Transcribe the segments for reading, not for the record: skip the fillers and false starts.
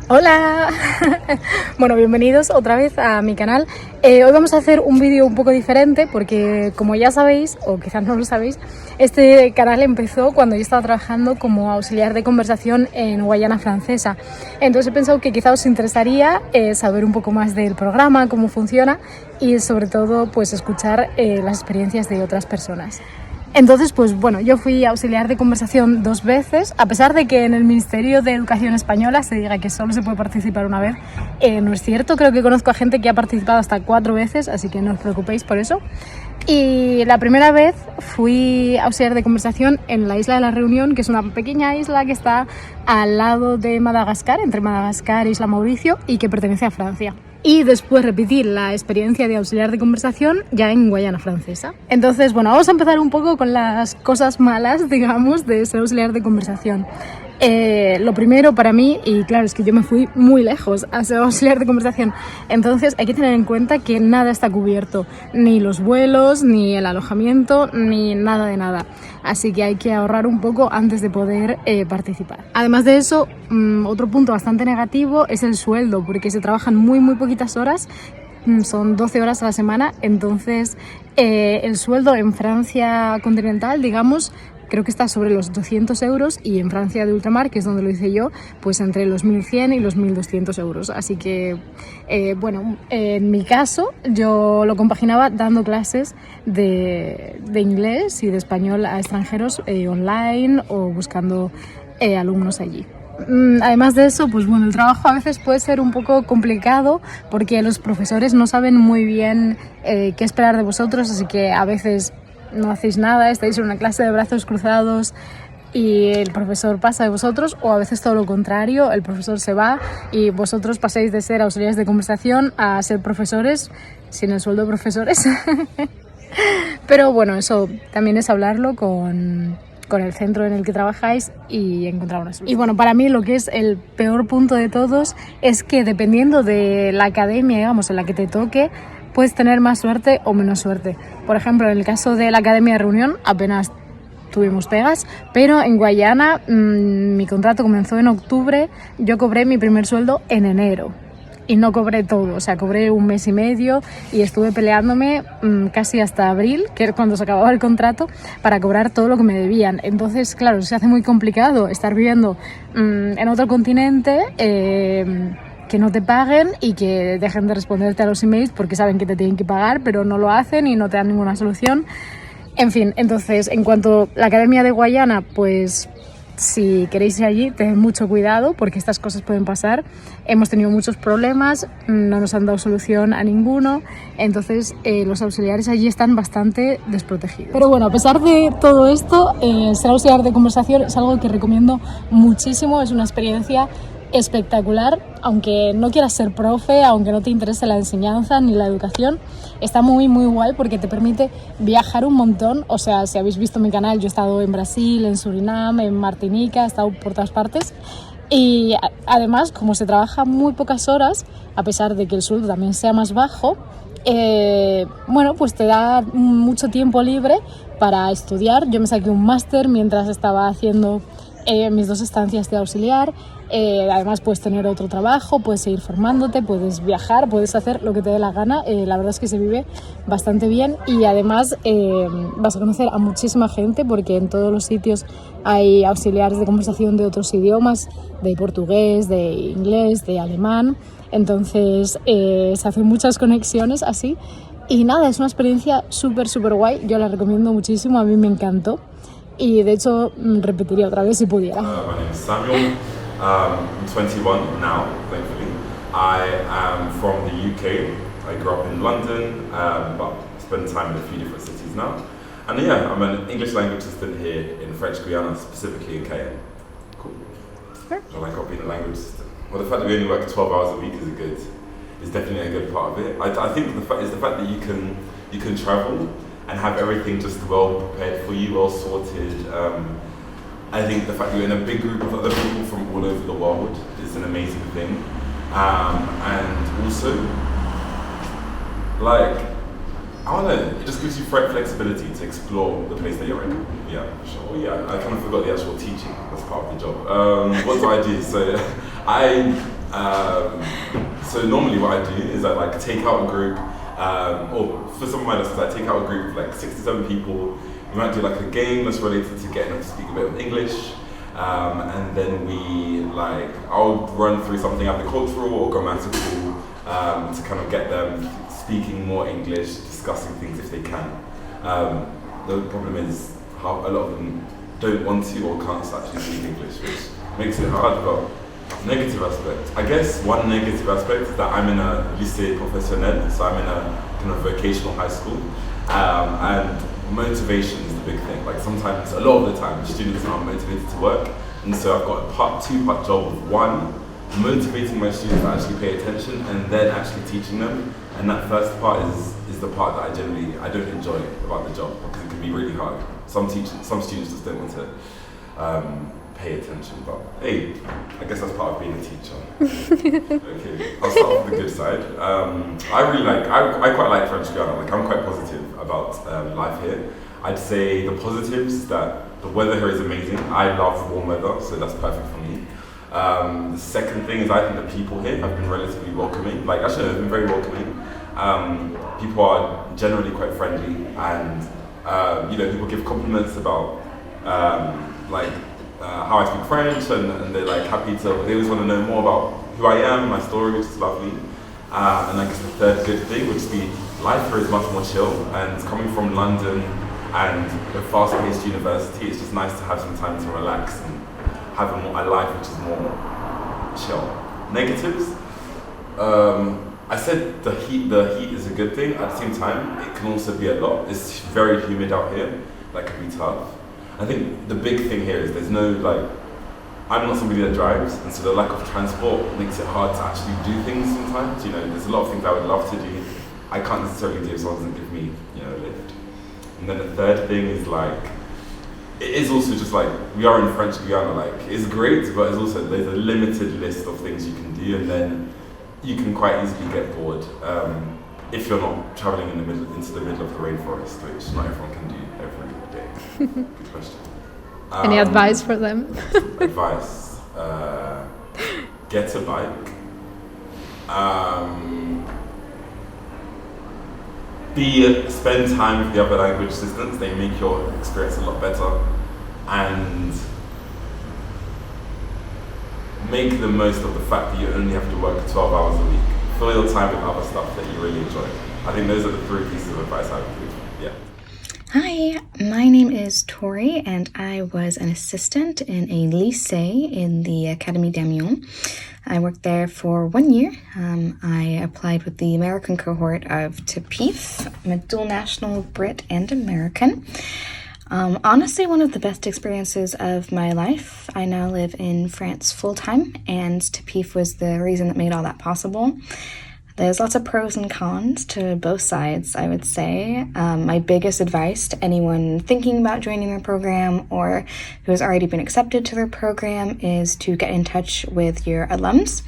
Hola, bueno, bienvenidos otra vez a mi canal. Hoy vamos a hacer un vídeo un poco diferente porque, como ya sabéis, o quizás no lo sabéis, este canal empezó cuando yo estaba trabajando como auxiliar de conversación en Guayana Francesa. Entonces he pensado que quizás os interesaría saber un poco más del programa, cómo funciona y sobre todo pues escuchar las experiencias de otras personas. Entonces, pues bueno, yo fui auxiliar de conversación 2 veces, a pesar de que en el Ministerio de Educación Española se diga que solo se puede participar una vez. No es cierto, creo que conozco a gente que ha participado hasta 4 veces, así que no os preocupéis por eso. Y la primera vez fui auxiliar de conversación en la isla de la Reunión, que es una pequeña isla que está al lado de Madagascar, entre Madagascar e Isla Mauricio, y que pertenece a Francia. Y después repetí la experiencia de auxiliar de conversación ya en Guayana Francesa. Entonces, bueno, vamos a empezar un poco con las cosas malas, digamos, de ser auxiliar de conversación. Lo primero para mí, y claro, es que yo me fui muy lejos a ser auxiliar de conversación, entonces hay que tener en cuenta que nada está cubierto, ni los vuelos, ni el alojamiento, ni nada de nada, así que hay que ahorrar un poco antes de poder participar. Además de eso, otro punto bastante negativo es el sueldo, porque se trabajan muy poquitas horas, son 12 horas a la semana, entonces el sueldo en Francia continental, digamos, creo que está sobre los 200 euros y en Francia de ultramar, que es donde lo hice yo, pues entre los 1.100 y los 1.200 euros. Así que, bueno, en mi caso yo lo compaginaba dando clases de inglés y de español a extranjeros online o buscando alumnos allí. Además de eso, pues bueno, el trabajo a veces puede ser un poco complicado porque los profesores no saben muy bien qué esperar de vosotros, así que a veces no hacéis nada, estáis en una clase de brazos cruzados y el profesor pasa de vosotros, o a veces todo lo contrario, el profesor se va y vosotros pasáis de ser auxiliares de conversación a ser profesores, sin el sueldo de profesores. Pero bueno, eso también es hablarlo con el centro en el que trabajáis y encontrar una solución. Y bueno, para mí lo que es el peor punto de todos es que dependiendo de la academia, digamos, en la que te toque, puedes tener más suerte o menos suerte. Por ejemplo, en el caso de la Academia de Reunión apenas tuvimos pegas, pero en Guayana mi contrato comenzó en octubre, yo cobré mi primer sueldo en enero y no cobré todo, o sea, cobré 1 mes y medio y estuve peleándome casi hasta abril, que era cuando se acababa el contrato, para cobrar todo lo que me debían. Entonces, claro, se hace muy complicado estar viviendo en otro continente, que no te paguen y que dejen de responderte a los emails porque saben que te tienen que pagar, pero no lo hacen y no te dan ninguna solución. En fin, entonces, en cuanto a la Academia de Guayana, pues si queréis ir allí, tened mucho cuidado porque estas cosas pueden pasar. Hemos tenido muchos problemas, no nos han dado solución a ninguno, entonces los auxiliares allí están bastante desprotegidos. Pero bueno, a pesar de todo esto, ser auxiliar de conversación es algo que recomiendo muchísimo, es una experiencia espectacular, aunque no quieras ser profe, aunque no te interese la enseñanza ni la educación, está muy guay porque te permite viajar un montón. O sea, si habéis visto mi canal, yo he estado en Brasil, en Surinam, en Martinica, he estado por todas partes y además, como se trabaja muy pocas horas, a pesar de que el sueldo también sea más bajo, bueno, pues te da mucho tiempo libre para estudiar. Yo me saqué un máster mientras estaba haciendo mis 2 estancias de auxiliar. Además puedes tener otro trabajo, puedes seguir formándote, puedes viajar, puedes hacer lo que te dé la gana. La verdad es que se vive bastante bien y además vas a conocer a muchísima gente porque en todos los sitios hay auxiliares de conversación de otros idiomas, de portugués, de inglés, de alemán. Entonces se hacen muchas conexiones así y nada, es una experiencia súper guay. Yo la recomiendo muchísimo, a mí me encantó y de hecho repetiría otra vez si pudiera. My name is Samuel. I'm 21 now, thankfully. I am from the UK. I grew up in London, but spend time in a few different cities now. And yeah, I'm an English language assistant here in French Guiana, specifically in Cayenne. Cool. Sure. I like being a language assistant. Well, the fact that we only work 12 hours a week is definitely a good part of it. I think the fact that you can travel and have everything just well prepared for you, well sorted. I think the fact that you're in a big group of other people from all over the world is an amazing thing. And also, like, I don't know, it just gives you flexibility to explore the place that you're in. Yeah, sure. Yeah, I kind of forgot the actual teaching as part of the job. What do I do? So I So normally what I do is I like take out a group, or for some of my lessons I take out a group of like 6 to 7 people. We might do like a game that's related to getting them to speak a bit of English. And then I'll run through something either cultural or grammatical to kind of get them speaking more English, discussing things if they can. The problem is how a lot of them don't want to or can't actually speak English, which makes it hard. But negative aspect, I guess one negative aspect is that I'm in a lycée professionnel, so I'm in a kind of vocational high school, and motivation is the big thing. Like sometimes, a lot of the time, students aren't motivated to work, and so I've got a two-part job of one, motivating my students to actually pay attention, and then actually teaching them. And that first part is the part that I don't enjoy about the job, because it can be really hard. Some students just don't want to pay attention, but hey, I guess that's part of being a teacher. Okay, I'll start with the good side. I quite like French Guiana. Like, I'm quite positive about life here. I'd say the positives is that the weather here is amazing. I love warm weather, so that's perfect for me. The second thing is I think the people here have been relatively welcoming. Like, actually, they've been very welcoming. People are generally quite friendly, and people give compliments about how I speak French, and they're like happy to. They always want to know more about who I am, my story, which is lovely. And I guess the third good thing would be life here is much more chill. And coming from London and a fast-paced university, it's just nice to have some time to relax and have a life which is more chill. Negatives. I said the heat is a good thing. At the same time, it can also be a lot. It's very humid out here. That can be tough. I think the big thing here is there's no I'm not somebody that drives, and so the lack of transport makes it hard to actually do things sometimes. There's a lot of things I would love to do. I can't necessarily do if someone doesn't give me, a lift. And then the third thing is it is also just we are in French Guiana, it's great, but there's a limited list of things you can do, and then you can quite easily get bored if you're not traveling into the middle of the rainforest, which not everyone can do every day. Good question. Any advice for them? Advice. Get a bike. Spend time with the other language assistants. They make your experience a lot better. And make the most of the fact that you only have to work 12 hours a week. Fill your time with other stuff that you really enjoy. I think those are the 3 pieces of advice I would give. Yeah. Hi, my name is Tori, and I was an assistant in a lycée in the Académie d'Amiens. I worked there for 1 year. I applied with the American cohort of TAPIF. I'm a dual national Brit and American. Honestly, one of the best experiences of my life. I now live in France full-time, and TAPIF was the reason that made all that possible. There's lots of pros and cons to both sides, I would say. My biggest advice to anyone thinking about joining their program or who has already been accepted to their program is to get in touch with your alums.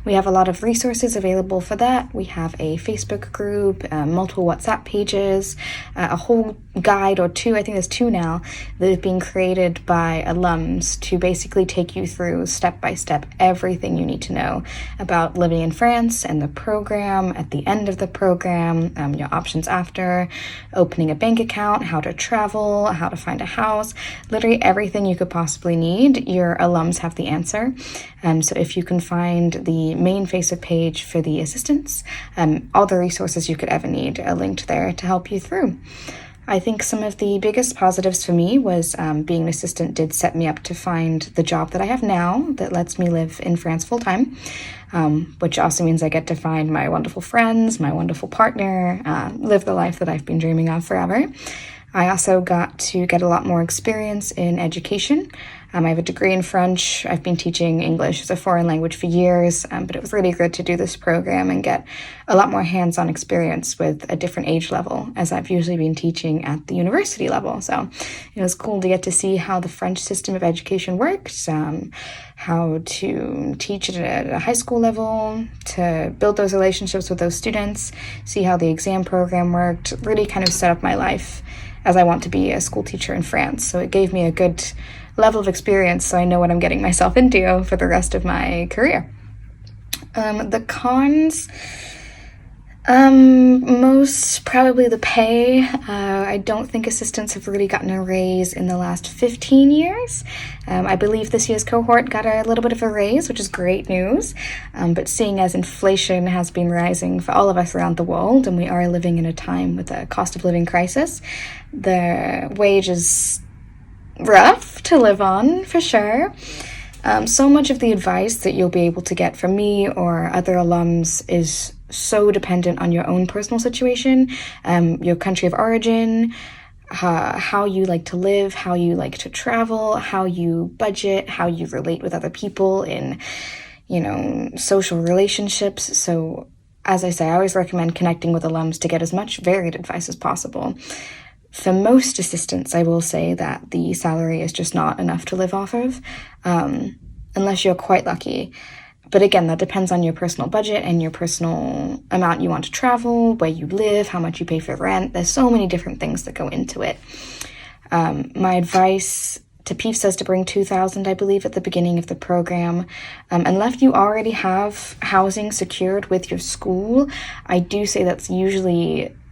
We have a lot of resources available for that. We have a Facebook group, multiple WhatsApp pages, a whole guide or 2, I think there's 2 now, that is being created by alums to basically take you through step by step everything you need to know about living in France and the program, at the end of the program, your options after, opening a bank account, how to travel, how to find a house, literally everything you could possibly need. Your alums have the answer. So if you can find the main Facebook page for the assistants, all the resources you could ever need are linked there to help you through. I think some of the biggest positives for me was being an assistant did set me up to find the job that I have now that lets me live in France full time, which also means I get to find my wonderful friends, my wonderful partner, live the life that I've been dreaming of forever. I also got to get a lot more experience in education. I have a degree in French. I've been teaching English as a foreign language for years, but it was really good to do this program and get a lot more hands-on experience with a different age level, as I've usually been teaching at the university level. So it was cool to get to see how the French system of education works, how to teach it at a high school level, to build those relationships with those students, see how the exam program worked, really kind of set up my life as I want to be a school teacher in France. So it gave me a good level of experience so I know what I'm getting myself into for the rest of my career. The cons, most probably the pay. I don't think assistants have really gotten a raise in the last 15 years. I believe this year's cohort got a little bit of a raise, which is great news. But seeing as inflation has been rising for all of us around the world, and we are living in a time with a cost of living crisis, the wage is rough to live on, for sure. So much of the advice that you'll be able to get from me or other alums is so dependent on your own personal situation, your country of origin, how you like to live, how you like to travel, how you budget, how you relate with other people in, social relationships. So, as I say, I always recommend connecting with alums to get as much varied advice as possible. For most assistants, I will say that the salary is just not enough to live off of, unless you're quite lucky. But again, that depends on your personal budget and your personal amount you want to travel, where you live, how much you pay for rent. There's so many different things that go into it. My advice, TAPIF says to bring 2,000, I believe, at the beginning of the program. Unless you already have housing secured with your school, I do say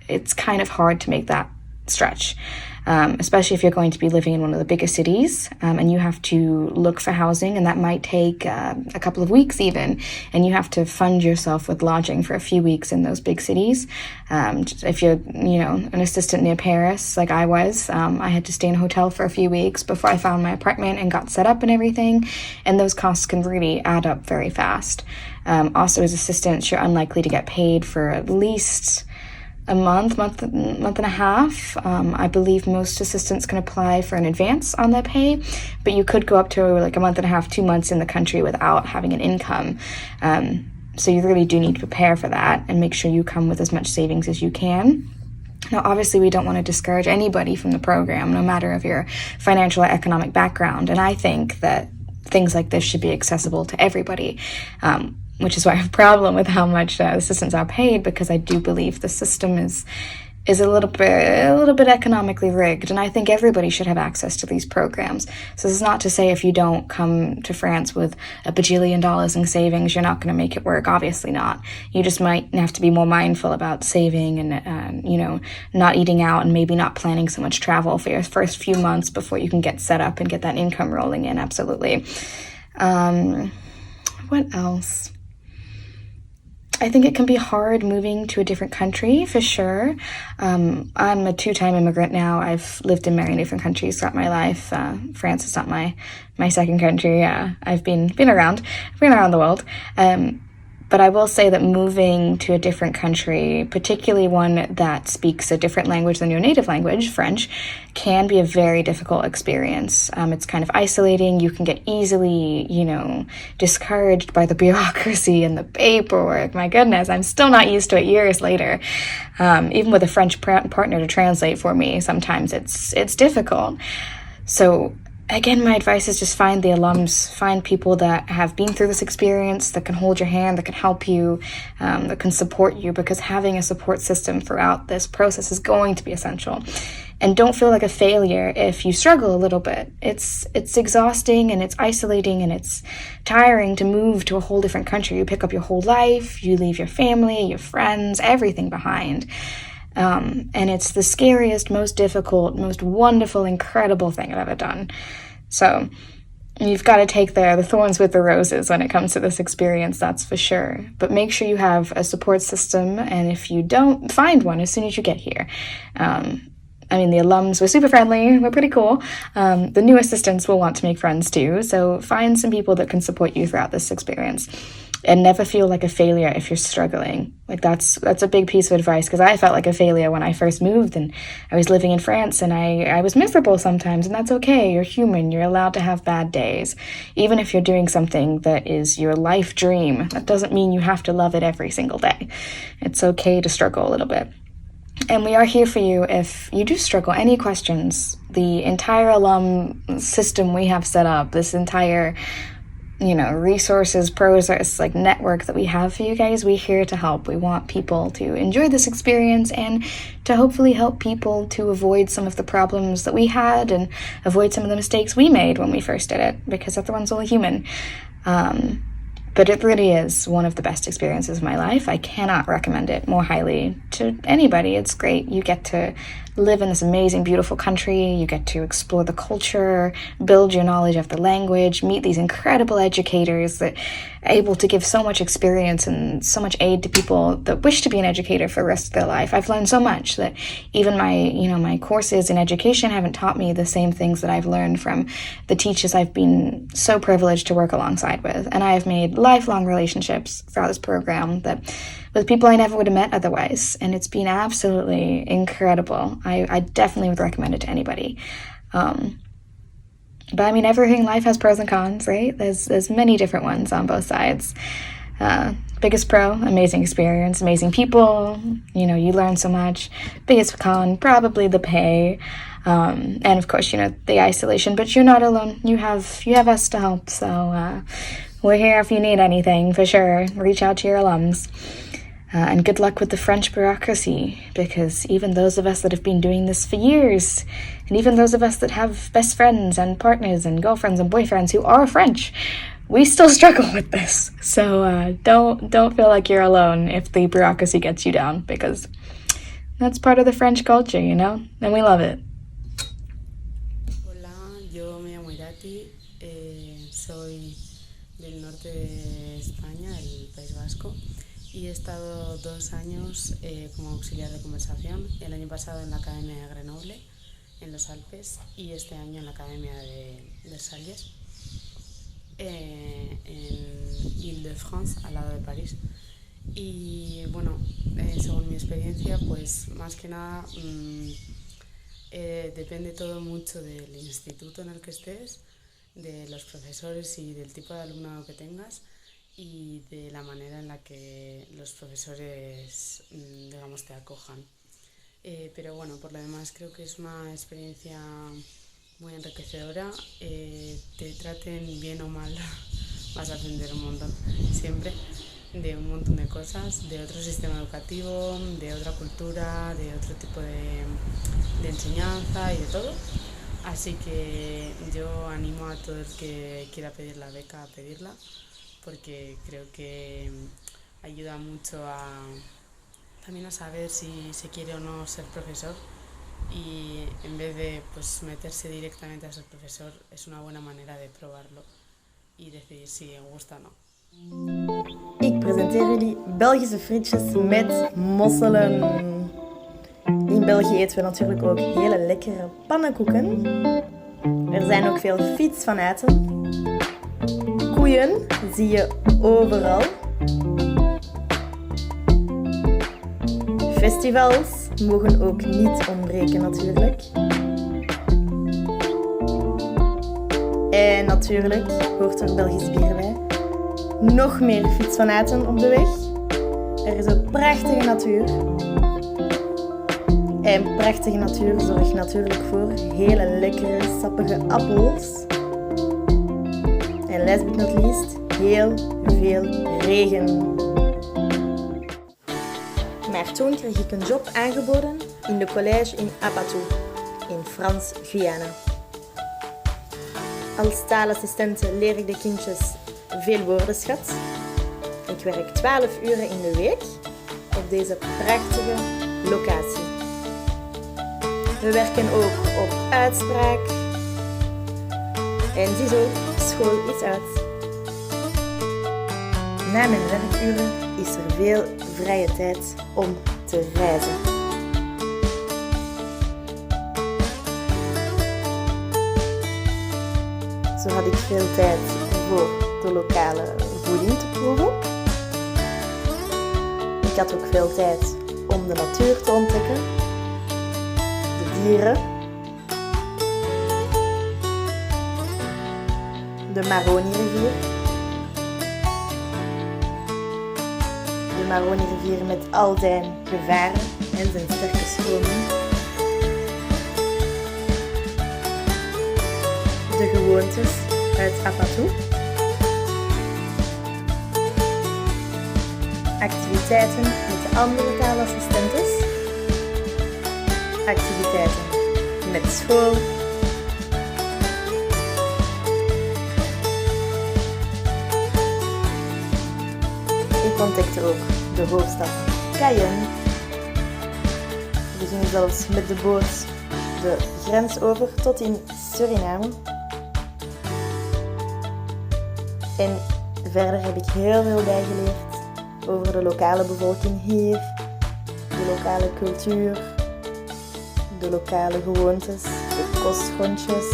it's kind of hard to make that stretch, especially if you're going to be living in one of the biggest cities, and you have to look for housing, and that might take a couple of weeks even, and you have to fund yourself with lodging for a few weeks in those big cities. If you're, an assistant near Paris, like I was, I had to stay in a hotel for a few weeks before I found my apartment and got set up and everything, and those costs can really add up very fast. Also, as assistants, you're unlikely to get paid for at least a month and a half. I believe most assistants can apply for an advance on their pay, but you could go up to like a month and a half, 2 months in the country without having an income. So you really do need to prepare for that and make sure you come with as much savings as you can. Now, obviously, we don't want to discourage anybody from the program, no matter of your financial or economic background. And I think that things like this should be accessible to everybody. Which is why I have a problem with how much assistants are paid, because I do believe the system is a little bit economically rigged, and I think everybody should have access to these programs. So this is not to say if you don't come to France with $1 bajillion in savings, you're not going to make it work. Obviously not. You just might have to be more mindful about saving and not eating out, and maybe not planning so much travel for your first few months before you can get set up and get that income rolling in. Absolutely. What else? I think it can be hard moving to a different country, for sure. I'm a 2-time immigrant now. I've lived in many different countries throughout my life. France is not my second country. I've been around the world. But I will say that moving to a different country, particularly one that speaks a different language than your native language, French, can be a very difficult experience. It's kind of isolating. You can get easily, discouraged by the bureaucracy and the paperwork. My goodness, I'm still not used to it years later. Even with a French partner to translate for me, sometimes it's difficult. So again, my advice is just find the alums, find people that have been through this experience, that can hold your hand, that can help you, that can support you, because having a support system throughout this process is going to be essential. And don't feel like a failure if you struggle a little bit. It's exhausting, and it's isolating, and it's tiring to move to a whole different country. You pick up your whole life, you leave your family, your friends, everything behind. And it's the scariest, most difficult, most wonderful, incredible thing I've ever done. So you've got to take the thorns with the roses when it comes to this experience, that's for sure. But make sure you have a support system, and if you don't, find one as soon as you get here. The alums were super friendly, we're pretty cool. The new assistants will want to make friends too, so find some people that can support you throughout this experience. And never feel like a failure if you're struggling. Like that's a big piece of advice, because I felt like a failure when I first moved, and I was living in France, and I was miserable sometimes, and that's okay. You're human. You're allowed to have bad days. Even if you're doing something that is your life dream, that doesn't mean you have to love it every single day. It's okay to struggle a little bit. And we are here for you if you do struggle. Any questions? The entire alum system we have set up, this entire resources, process, like network that we have for you guys, we're here to help. We want people to enjoy this experience and to hopefully help people to avoid some of the problems that we had and avoid some of the mistakes we made when we first did it, because everyone's only human. But it really is one of the best experiences of my life. I cannot recommend it more highly to anybody. It's great. You get to live in this amazing, beautiful country. You get to explore the culture, build your knowledge of the language, meet these incredible educators that are able to give so much experience and so much aid to people that wish to be an educator for the rest of their life. I've learned so much that even my courses in education haven't taught me the same things that I've learned from the teachers I've been so privileged to work alongside with. And I have made lifelong relationships throughout this program that with people I never would have met otherwise. And it's been absolutely incredible. I definitely would recommend it to anybody. But I mean, everything in life has pros and cons, right? There's many different ones on both sides. Biggest pro, amazing experience, amazing people. You learn so much. Biggest con, probably the pay. And of course, the isolation, but you're not alone. You have us to help. So we're here if you need anything, for sure. Reach out to your alums. And good luck with the French bureaucracy, because even those of us that have been doing this for years, and even those of us that have best friends and partners and girlfriends and boyfriends who are French, we still struggle with this. So don't feel like you're alone if the bureaucracy gets you down, because that's part of the French culture, and we love it. Hola, yo me llamo Irati, soy del norte de España, del País Vasco. Y he estado 2 años como auxiliar de conversación, el año pasado en la Academia de Grenoble, en los Alpes, y este año en la Academia de Versalles, en Île-de-France, al lado de París. Y bueno, según mi experiencia, pues más que nada depende todo mucho del instituto en el que estés, de los profesores y del tipo de alumnado que tengas, y de la manera en la que los profesores, digamos, te acojan. Pero bueno, por lo demás creo que es una experiencia muy enriquecedora. Te traten bien o mal, vas a aprender un montón, siempre, de un montón de cosas, de otro sistema educativo, de otra cultura, de otro tipo de enseñanza y de todo. Así que yo animo a todo el que quiera pedir la beca a pedirla, porque creo que ayuda mucho también a saber si se quiere o no ser profesor, y en vez de meterse directamente a ser profesor, es una buena manera de probarlo y decidir si me gusta o no. Ik presenteer jullie Belgische frietjes met mosselen. In België eten we natuurlijk ook hele lekkere pannenkoeken. Er zijn ook veel fietsfanaten. Koeien zie je overal. Festivals mogen ook niet ontbreken natuurlijk. En natuurlijk hoort er Belgisch bier bij. Nog meer fietsfanaten op de weg. Er is ook prachtige natuur. En prachtige natuur zorgt natuurlijk voor hele lekkere, sappige appels. En last but not least, heel veel regen. Maar toen kreeg ik een job aangeboden in de college in Apatou, in Frans-Guyana. Als taalassistente leer ik de kindjes veel woordenschat. Ik werk 12 uren in de week op deze prachtige locatie. We werken ook op uitspraak. En ziezo, school is uit. Na mijn werkuren is er veel vrije tijd om te reizen. Zo had ik veel tijd voor de lokale voeding te proeven. Ik had ook veel tijd om de natuur te ontdekken, de dieren, de Maroni-rivier. De Maroni-rivier met al zijn gevaren en zijn sterke stroming. De gewoontes uit Apatou. Activiteiten met de andere taalassistentes. Activiteiten met school. Ik ontdekte ook de hoofdstad Cayenne. We gingen zelfs met de boot de grens over tot in Suriname. En verder heb ik heel veel bijgeleerd over de lokale bevolking hier, de lokale cultuur, de lokale gewoontes, de kostgrondjes.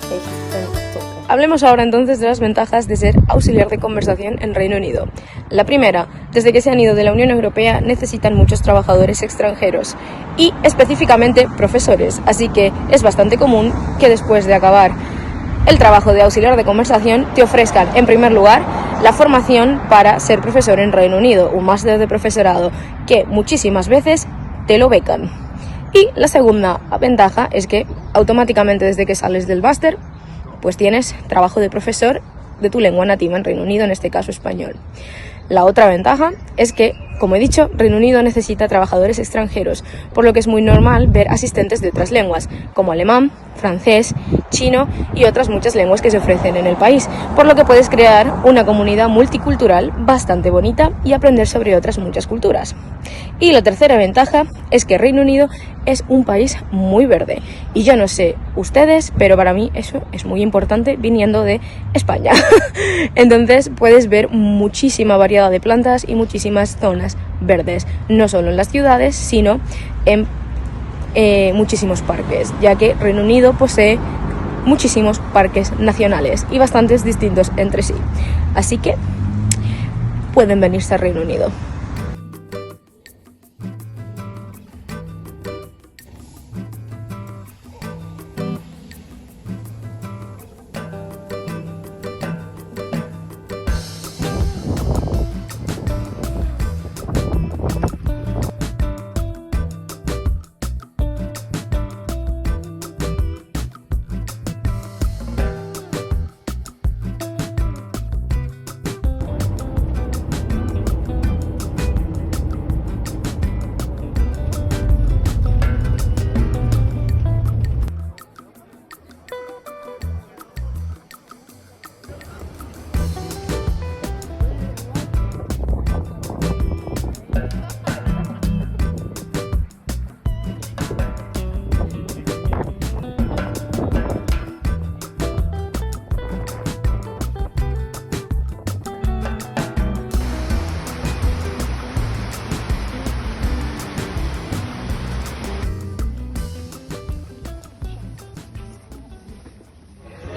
Echt een topper. Hablemos ahora entonces de las ventajas de ser auxiliar de conversación en Reino Unido. La primera, desde que se han ido de la Unión Europea necesitan muchos trabajadores extranjeros y específicamente profesores, así que es bastante común que después de acabar el trabajo de auxiliar de conversación te ofrezcan en primer lugar la formación para ser profesor en Reino Unido, un máster de profesorado que muchísimas veces te lo becan. Y la segunda ventaja es que automáticamente desde que sales del máster pues tienes trabajo de profesor de tu lengua nativa en Reino Unido, en este caso español. La otra ventaja es que, como he dicho, Reino Unido necesita trabajadores extranjeros, por lo que es muy normal ver asistentes de otras lenguas, como alemán, francés, chino y otras muchas lenguas que se ofrecen en el país, por lo que puedes crear una comunidad multicultural bastante bonita y aprender sobre otras muchas culturas. Y la tercera ventaja es que Reino Unido es un país muy verde. Y yo no sé ustedes, pero para mí eso es muy importante viniendo de España. Entonces puedes ver muchísima variedad de plantas y muchísimas zonas verdes, no solo en las ciudades, sino en muchísimos parques, ya que Reino Unido posee muchísimos parques nacionales y bastantes distintos entre sí. Así que pueden venirse a Reino Unido.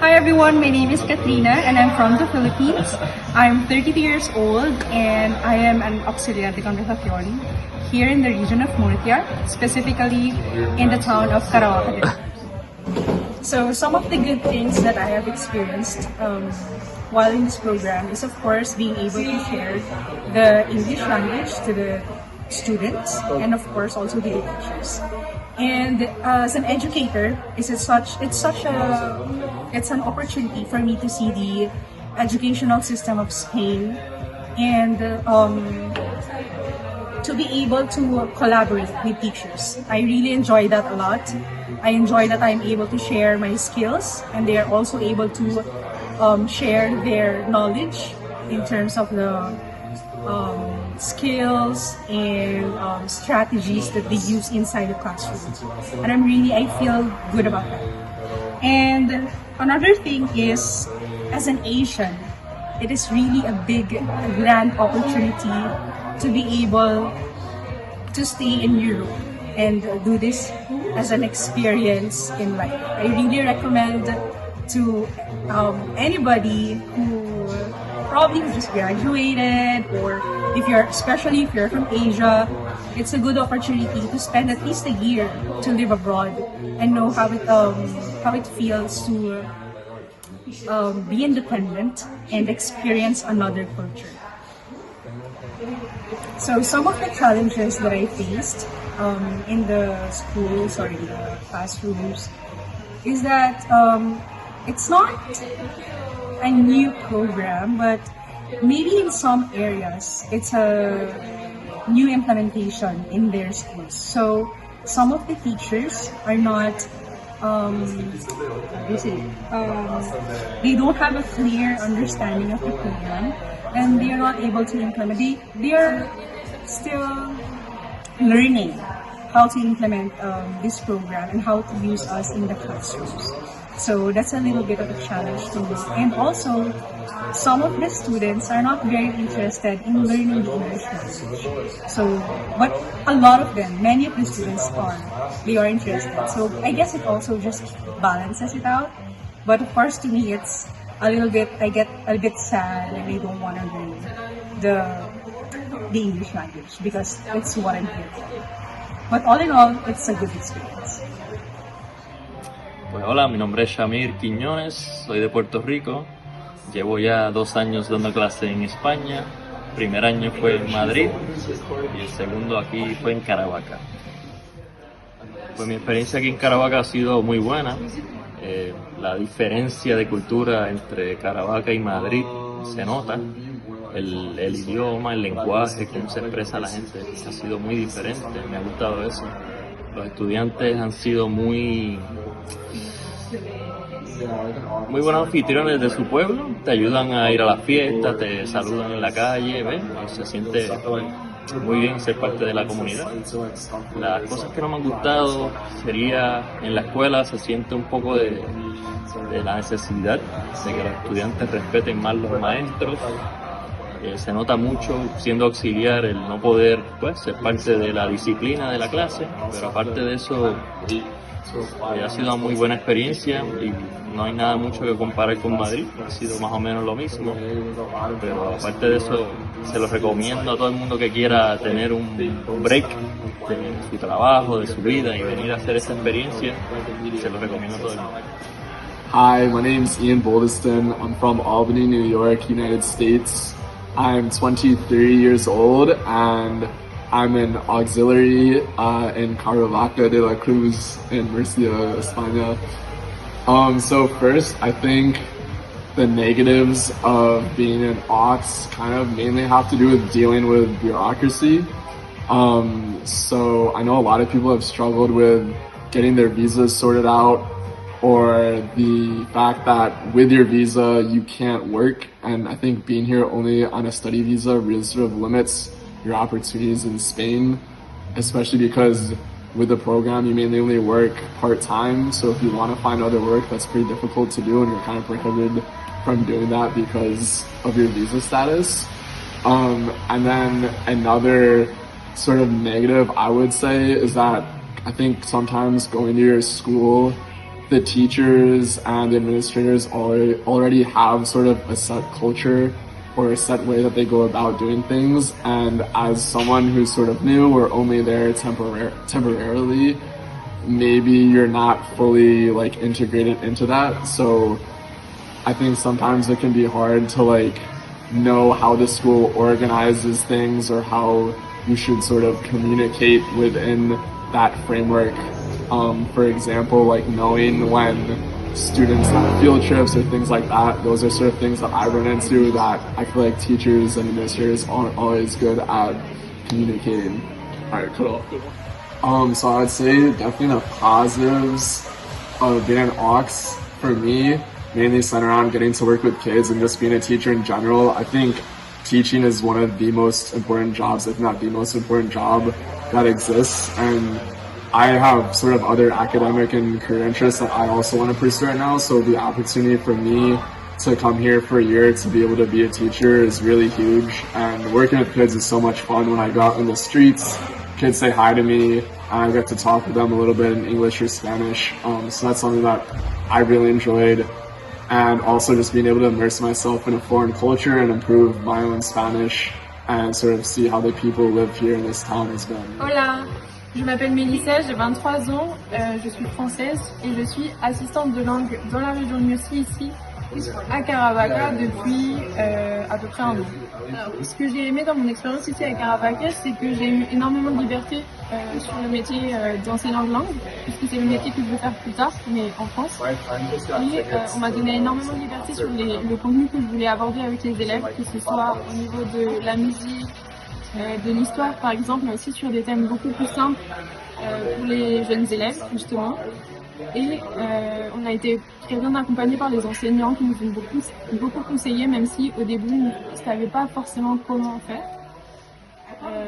Hi everyone, my name is Katrina and I'm from the Philippines. I'm 32 years old and I am an auxiliar de conversación here in the region of Murcia, specifically in the town of Karawakan. So some of the good things that I have experienced while in this program is of course being able to share the English language to the students and of course also to the teachers. And as an educator, it's an opportunity for me to see the educational system of Spain and to be able to collaborate with teachers. I really enjoy that a lot. I enjoy that I'm able to share my skills and they are also able to share their knowledge in terms of the skills and strategies that they use inside the classroom. And I feel good about that. And another thing is, as an Asian, it is really a big, grand opportunity to be able to stay in Europe and do this as an experience in life. I really recommend to anybody who probably just graduated, or especially if you're from Asia, it's a good opportunity to spend at least a year to live abroad and know how it feels to be independent and experience another culture. So some of the challenges that I faced in the schools or in the classrooms is that it's not a new program, but maybe in some areas it's a new implementation in their schools. So some of the teachers are not they don't have a clear understanding of the program, and they are not able to implement. They are still learning how to implement this program and how to use us in the classrooms. So that's a little bit of a challenge to me. And also, some of the students are not very interested in learning the English language. So, but a lot of them, many of the students they are interested. So I guess it also just balances it out. But of course, to me, it's a little bit, I get a bit sad and I don't want to learn the English language because it's what I'm here for. But all in all, it's a good experience. Pues hola, mi nombre es Samir Quiñones, soy de Puerto Rico, llevo ya 2 años dando clase en España, el primer año fue en Madrid y el segundo aquí fue en Caravaca. Pues mi experiencia aquí en Caravaca ha sido muy buena, la diferencia de cultura entre Caravaca y Madrid se nota, el idioma, el lenguaje, cómo se expresa la gente ha sido muy diferente, me ha gustado eso. Los estudiantes han sido muy buenos anfitriones de su pueblo, te ayudan a ir a las fiestas, te saludan en la calle, ¿ves? Se siente muy bien ser parte de la comunidad. Las cosas que no me han gustado sería en la escuela se siente un poco de la necesidad de que los estudiantes respeten más los maestros. Se nota mucho siendo auxiliar el no poder ser parte de la disciplina de la clase, pero aparte de eso ha sido una muy buena experiencia y no hay nada mucho que comparar con Madrid, ha sido más o menos lo mismo, pero aparte de eso se lo recomiendo a todo el mundo que quiera tener un break de su trabajo, de su vida y venir a hacer esta experiencia, se lo recomiendo a todo el mundo. Hi, my name's Ian Boldeston. I'm from Albany, New York, United States. I'm 23 years old and I'm an auxiliary in Caravaca de la Cruz in Murcia, España. So first, I think the negatives of being an aux kind of mainly have to do with dealing with bureaucracy. So I know a lot of people have struggled with getting their visas sorted out, or the fact that with your visa you can't work, and I think being here only on a study visa really sort of limits your opportunities in Spain, especially because with the program you mainly only work part-time, so if you want to find other work that's pretty difficult to do and you're kind of prohibited from doing that because of your visa status. And then another sort of negative I would say is that I think sometimes going to your school, the teachers and the administrators already have sort of a set culture or a set way that they go about doing things, and as someone who's sort of new or only there temporarily, maybe you're not fully like integrated into that. So I think sometimes it can be hard to like know how the school organizes things or how you should sort of communicate within that framework. For example, like knowing when students have field trips or things like that, those are sort of things that I run into that I feel like teachers and administrators aren't always good at communicating. Alright, cool. So I would say definitely the positives of being an aux for me mainly center around getting to work with kids and just being a teacher in general. I think teaching is one of the most important jobs, if not the most important job that exists, and I have sort of other academic and career interests that I also want to pursue right now, so the opportunity for me to come here for a year to be able to be a teacher is really huge, and working with kids is so much fun. When I go out in the streets, kids say hi to me, and I get to talk with them a little bit in English or Spanish, so that's something that I really enjoyed, and also just being able to immerse myself in a foreign culture and improve my own Spanish and sort of see how the people live here in this town has been. Hola! Je m'appelle Mélissa, j'ai 23 ans, je suis française et je suis assistante de langue dans la région de Murcie ici, à Caravaca, depuis à peu près 1 an. Alors, ce que j'ai aimé dans mon expérience ici à Caravaca, c'est que j'ai eu énormément de liberté sur le métier d'enseignant de langue, puisque c'est le métier que je veux faire plus tard, mais en France. Et on m'a donné énormément de liberté sur le contenu que je voulais aborder avec les élèves, que ce soit au niveau de la musique, de l'histoire par exemple, mais aussi sur des thèmes beaucoup plus simples pour les jeunes élèves justement. Et on a été très bien accompagnés par les enseignants qui nous ont beaucoup conseillé, même si au début on ne savait pas forcément comment faire.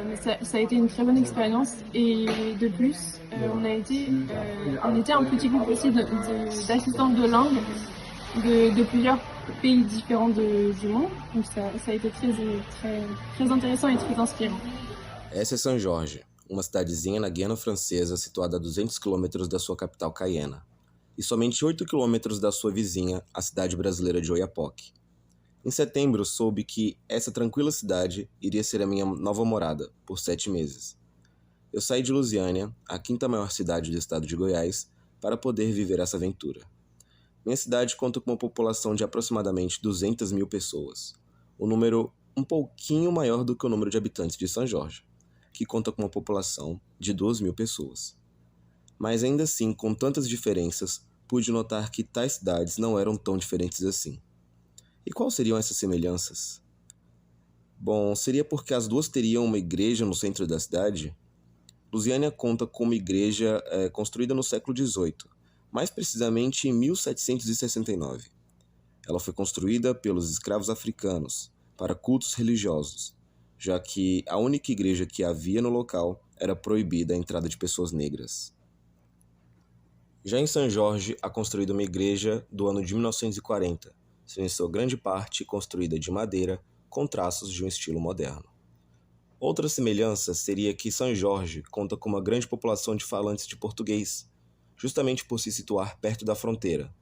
Mais ça a été une très bonne expérience et de plus, on était un petit groupe aussi d'assistantes de langue de plusieurs pays différents du monde. Donc ça a été très intéressant et très inspirant. Essa é São Jorge, uma cidadezinha na Guiana Francesa situada a 200 km da sua capital Caiena, e somente 8 km da sua vizinha, a cidade brasileira de Oiapoque. Em setembro, soube que essa tranquila cidade iria ser a minha nova morada, por 7 meses. Eu saí de Lusiânia, a quinta maior cidade do estado de Goiás, para poder viver essa aventura. Minha cidade conta com uma população de aproximadamente 200 mil pessoas, um número um pouquinho maior do que o número de habitantes de São Jorge, que conta com uma população de 2.000 pessoas. Mas ainda assim, com tantas diferenças, pude notar que tais cidades não eram tão diferentes assim. E quais seriam essas semelhanças? Bom, seria porque as duas teriam uma igreja no centro da cidade? Lusiânia conta com uma igreja construída no século XVIII, mais precisamente em 1769. Ela foi construída pelos escravos africanos para cultos religiosos, já que a única igreja que havia no local era proibida a entrada de pessoas negras. Já em São Jorge, há construída uma igreja do ano de 1940, sendo em sua grande parte construída de madeira com traços de um estilo moderno. Outra semelhança seria que São Jorge conta com uma grande população de falantes de português, justamente por se situar perto da fronteira.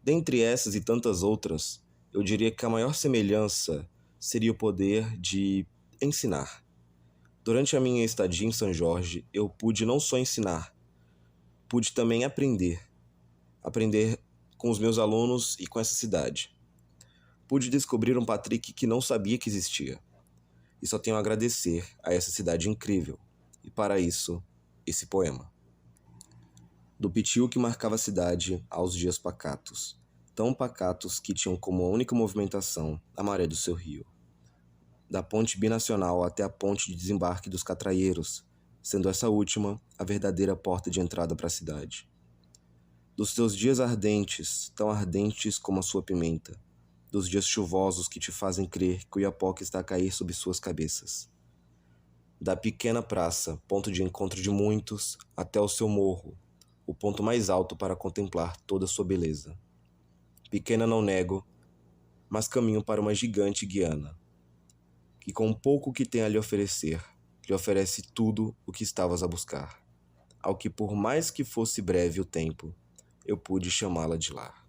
Dentre essas e tantas outras, eu diria que a maior semelhança seria o poder de ensinar. Durante a minha estadia em São Jorge, eu pude não só ensinar, pude também aprender com os meus alunos e com essa cidade. Pude descobrir um Patrick que não sabia que existia. E só tenho a agradecer a essa cidade incrível. E para isso, esse poema. Do pitio que marcava a cidade aos dias pacatos, tão pacatos que tinham como única movimentação a maré do seu rio. Da ponte binacional até a ponte de desembarque dos catraieiros, sendo essa última a verdadeira porta de entrada para a cidade. Dos teus dias ardentes, tão ardentes como a sua pimenta, dos dias chuvosos que te fazem crer que o Iapoque está a cair sob suas cabeças. Da pequena praça, ponto de encontro de muitos, até o seu morro, o ponto mais alto para contemplar toda a sua beleza. Pequena não nego, mas caminho para uma gigante Guiana, que com o pouco que tem a lhe oferecer, lhe oferece tudo o que estavas a buscar, ao que por mais que fosse breve o tempo, eu pude chamá-la de lar.